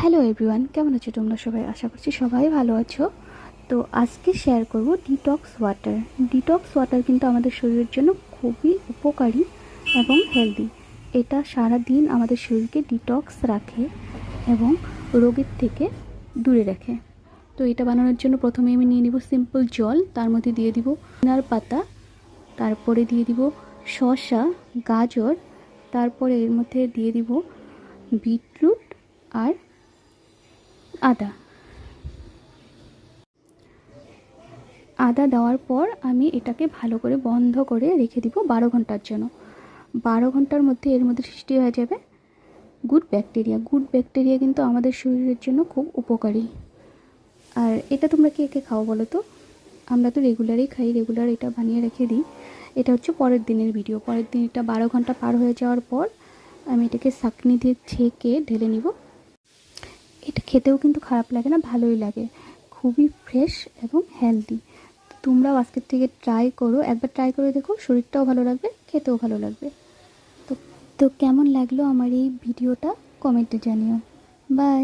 Hello everyone, কেমন আছো তোমরা সবাই? আশা করছি সবাই ভালো আছো। তো আজকে শেয়ার করব ডিটক্স ওয়াটার। ডিটক্স ওয়াটার কিন্তু আমাদের শরীরের জন্য খুবই উপকারী এবং হেলদি। এটা সারা দিন আমাদের শরীরকে ডিটক্স রাখে এবং রোগের থেকে দূরে রাখে। তো এটা বানানোর জন্য প্রথমে আমি নিয়ে নিব সিম্পল জল, তার মধ্যে দিয়ে দিব পুদিনার পাতা, তারপরে দিয়ে দিব শসা, গাজর, তারপরে এর মধ্যে দিয়ে দিব বিটরুট আর আদা দেওয়ার পর আমি এটাকে ভালো করে বন্ধ করে রেখে দিব 12 ঘন্টার জন্য। 12 ঘন্টার মধ্যে এর মধ্যে সৃষ্টি হয়ে যাবে গুড ব্যাকটেরিয়া। গুড ব্যাকটেরিয়া কিন্তু আমাদের শরীরের জন্য খুব উপকারী। আর এটা তোমরা কে কে খাও বলো তো? আমরা তো রেগুলারই খাই, রেগুলার এটা বানিয়ে রেখে দিই। এটা হচ্ছে পরের দিনের ভিডিও। পরের দিন এটা 12 ঘন্টা পার হয়ে যাওয়ার পর আমি এটাকে ছাঁকনি দিয়ে ছেঁকে ঢেলে নিব। এটা খেতেও কিন্তু খারাপ লাগে না, ভালোই লাগে, খুবই ফ্রেশ এবং হেলদি। তোমরাও আজকের থেকে ট্রাই করো, একবার ট্রাই করে দেখো, শরীরটাও ভালো লাগবে, খেতেও ভালো লাগবে। তো তো কেমন লাগলো আমার এই ভিডিওটা কমেন্টে জানিও। বাই।